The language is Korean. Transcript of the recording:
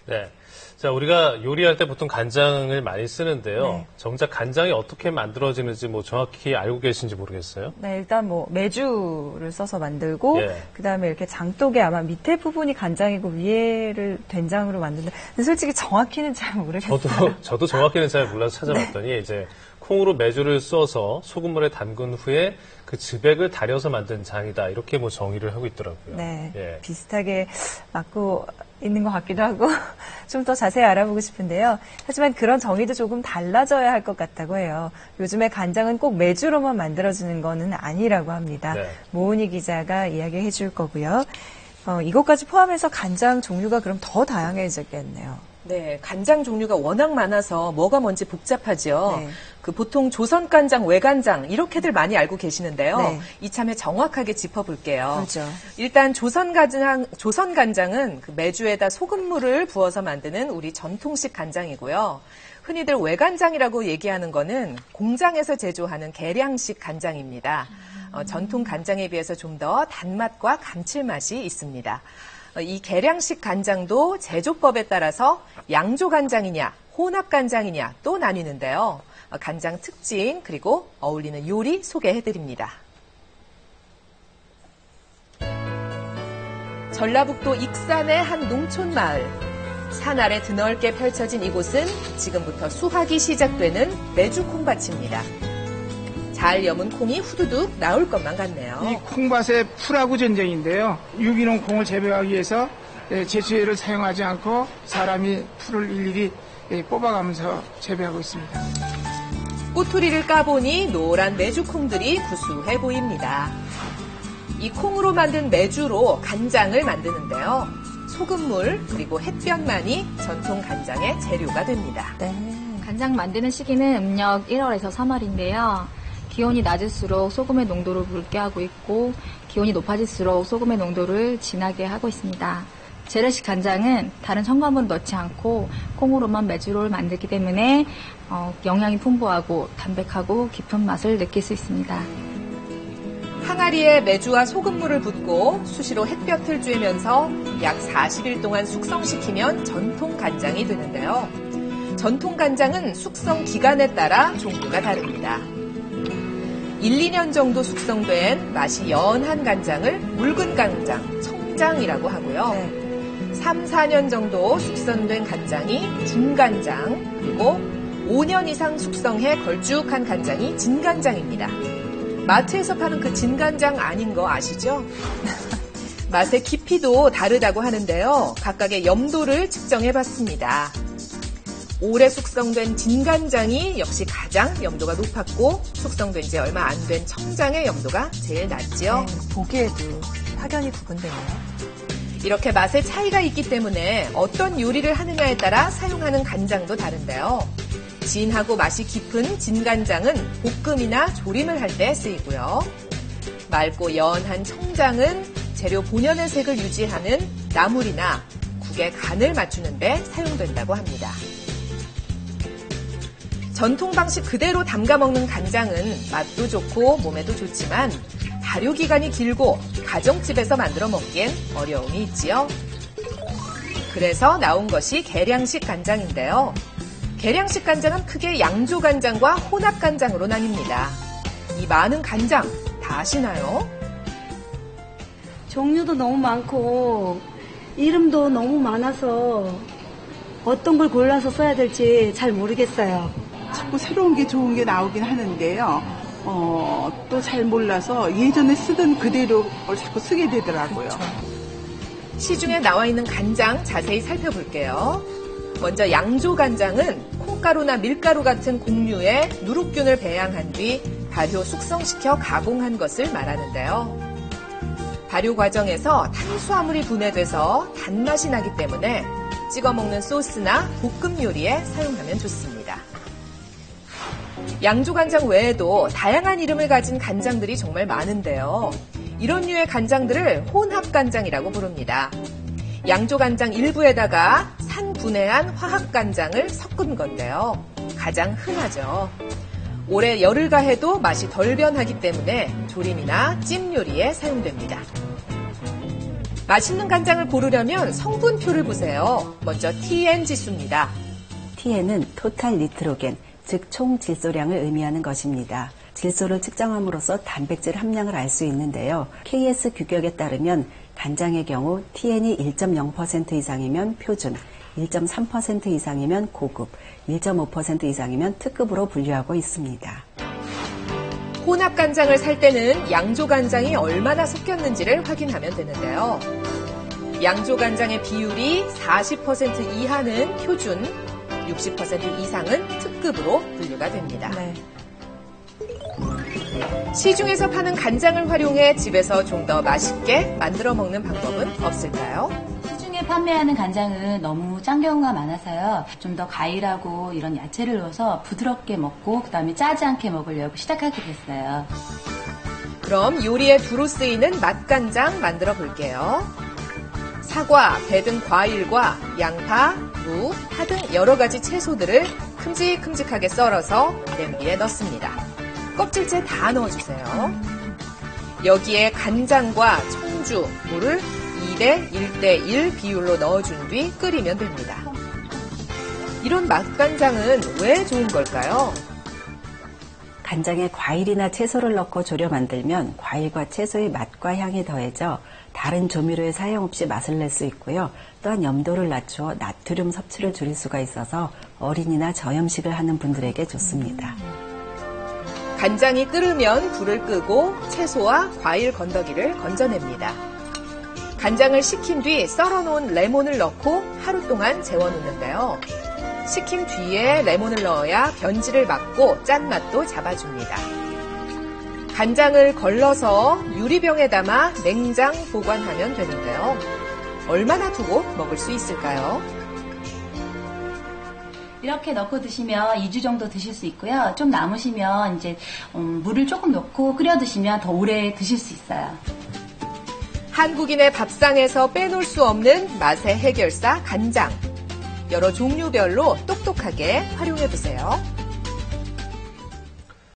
네. 자, 우리가 요리할 때 보통 간장을 많이 쓰는데요. 네. 정작 간장이 어떻게 만들어지는지 뭐 정확히 알고 계신지 모르겠어요. 네, 일단 뭐 메주를 써서 만들고 예. 그다음에 이렇게 장독에 아마 밑에 부분이 간장이고 위에를 된장으로 만든다. 근데 솔직히 정확히는 잘 모르겠어요. 저도 정확히는 잘 몰라서 찾아봤더니 이제 콩으로 메주를 써서 소금물에 담근 후에 그 즙액을 달여서 만든 장이다. 이렇게 뭐 정의를 하고 있더라고요. 네, 예. 비슷하게 맞고 있는 것 같기도 하고 좀 더 자세히 알아보고 싶은데요. 하지만 그런 정의도 조금 달라져야 할 것 같다고 해요. 요즘에 간장은 꼭 메주로만 만들어지는 거는 아니라고 합니다. 네. 모은희 기자가 이야기해 줄 거고요. 이것까지 포함해서 간장 종류가 그럼 더 다양해졌겠네요. 네, 간장 종류가 워낙 많아서 뭐가 뭔지 복잡하죠. 네. 그 보통 조선 간장, 외간장 이렇게들 많이 알고 계시는데요. 네. 이참에 정확하게 짚어볼게요. 그렇죠. 일단 조선 간장은 그 메주에다 소금물을 부어서 만드는 우리 전통식 간장이고요. 흔히들 외간장이라고 얘기하는 거는 공장에서 제조하는 계량식 간장입니다. 전통 간장에 비해서 좀 더 단맛과 감칠맛이 있습니다. 이 계량식 간장도 제조법에 따라서 양조 간장이냐, 혼합 간장이냐 또 나뉘는데요. 간장 특징 그리고 어울리는 요리 소개해드립니다. 전라북도 익산의 한 농촌 마을. 산 아래 드넓게 펼쳐진 이곳은 지금부터 수확이 시작되는 메주 콩밭입니다. 잘 여문 콩이 후두둑 나올 것만 같네요. 이 콩밭의 풀하고 전쟁인데요. 유기농 콩을 재배하기 위해서 제초제를 사용하지 않고 사람이 풀을 일일이 뽑아가면서 재배하고 있습니다. 꼬투리를 까보니 노란 메주콩들이 구수해 보입니다. 이 콩으로 만든 메주로 간장을 만드는데요. 소금물 그리고 햇볕만이 전통 간장의 재료가 됩니다. 네. 간장 만드는 시기는 음력 1월에서 3월인데요. 기온이 낮을수록 소금의 농도를 묽게 하고 있고 기온이 높아질수록 소금의 농도를 진하게 하고 있습니다. 재래식 간장은 다른 첨가물을 넣지 않고 콩으로만 메주를 만들기 때문에 영양이 풍부하고 담백하고 깊은 맛을 느낄 수 있습니다. 항아리에 메주와 소금물을 붓고 수시로 햇볕을 쬐면서 약 40일 동안 숙성시키면 전통 간장이 되는데요. 전통 간장은 숙성 기간에 따라 종류가 다릅니다. 1, 2년 정도 숙성된 맛이 연한 간장을 묽은 간장, 청장이라고 하고요. 네. 3, 4년 정도 숙성된 간장이 중간장, 그리고 5년 이상 숙성해 걸쭉한 간장이 진간장입니다. 마트에서 파는 그 진간장 아닌 거 아시죠? 맛의 깊이도 다르다고 하는데요. 각각의 염도를 측정해봤습니다. 오래 숙성된 진간장이 역시 가장 염도가 높았고 숙성된 지 얼마 안 된 청장의 염도가 제일 낮죠. 네, 보기에도 확연히 구분되네요. 이렇게 맛의 차이가 있기 때문에 어떤 요리를 하느냐에 따라 사용하는 간장도 다른데요. 진하고 맛이 깊은 진간장은 볶음이나 조림을 할 때 쓰이고요. 맑고 연한 청장은 재료 본연의 색을 유지하는 나물이나 국의 간을 맞추는 데 사용된다고 합니다. 전통 방식 그대로 담가 먹는 간장은 맛도 좋고 몸에도 좋지만 발효기간이 길고 가정집에서 만들어 먹기엔 어려움이 있지요. 그래서 나온 것이 계량식 간장인데요. 계량식 간장은 크게 양조 간장과 혼합 간장으로 나뉩니다. 이 많은 간장 다 아시나요? 종류도 너무 많고 이름도 너무 많아서 어떤 걸 골라서 써야 될지 잘 모르겠어요. 자꾸 새로운 게 좋은 게 나오긴 하는데요. 또 잘 몰라서 예전에 쓰던 그대로 걸 자꾸 쓰게 되더라고요. 시중에 나와 있는 간장 자세히 살펴볼게요. 먼저 양조 간장은 콩가루나 밀가루 같은 곡류에 누룩균을 배양한 뒤 발효 숙성시켜 가공한 것을 말하는데요. 발효 과정에서 탄수화물이 분해돼서 단맛이 나기 때문에 찍어 먹는 소스나 볶음 요리에 사용하면 좋습니다. 양조간장 외에도 다양한 이름을 가진 간장들이 정말 많은데요. 이런 류의 간장들을 혼합간장이라고 부릅니다. 양조간장 일부에다가 산분해한 화학간장을 섞은 건데요. 가장 흔하죠. 오래 열을 가해도 맛이 덜 변하기 때문에 조림이나 찜 요리에 사용됩니다. 맛있는 간장을 고르려면 성분표를 보세요. 먼저 TN 지수입니다. TN은 토탈 니트로겐, 즉 총 질소량을 의미하는 것입니다. 질소를 측정함으로써 단백질 함량을 알 수 있는데요. KS 규격에 따르면 간장의 경우 TN이 1.0% 이상이면 표준, 1.3% 이상이면 고급, 1.5% 이상이면 특급으로 분류하고 있습니다. 혼합 간장을 살 때는 양조 간장이 얼마나 섞였는지를 확인하면 되는데요. 양조 간장의 비율이 40% 이하는 표준, 60% 이상은 특급으로 분류가 됩니다. 네. 시중에서 파는 간장을 활용해 집에서 좀 더 맛있게 만들어 먹는 방법은 없을까요? 시중에 판매하는 간장은 너무 짠 경우가 많아서요. 좀 더 과일하고 이런 야채를 넣어서 부드럽게 먹고 그다음에 짜지 않게 먹으려고 시작하게 됐어요. 그럼 요리에 두루 쓰이는 맛간장 만들어 볼게요. 사과, 배 등 과일과 양파, 무, 파 등 여러 가지 채소들을 큼직큼직하게 썰어서 냄비에 넣습니다. 껍질째 다 넣어주세요. 여기에 간장과 청주, 물을 2대 1대1 비율로 넣어준 뒤 끓이면 됩니다. 이런 맛간장은 왜 좋은 걸까요? 간장에 과일이나 채소를 넣고 조려 만들면 과일과 채소의 맛과 향이 더해져 다른 조미료의 사용 없이 맛을 낼 수 있고요. 또한 염도를 낮추어 나트륨 섭취를 줄일 수가 있어서 어린이나 저염식을 하는 분들에게 좋습니다. 간장이 끓으면 불을 끄고 채소와 과일 건더기를 건져냅니다. 간장을 식힌 뒤 썰어놓은 레몬을 넣고 하루 동안 재워놓는데요. 식힌 뒤에 레몬을 넣어야 변질을 막고 짠맛도 잡아줍니다. 간장을 걸러서 유리병에 담아 냉장 보관하면 되는데요. 얼마나 두고 먹을 수 있을까요? 이렇게 넣고 드시면 2주 정도 드실 수 있고요. 좀 남으시면 이제 물을 조금 넣고 끓여 드시면 더 오래 드실 수 있어요. 한국인의 밥상에서 빼놓을 수 없는 맛의 해결사 간장. 여러 종류별로 똑똑하게 활용해 보세요.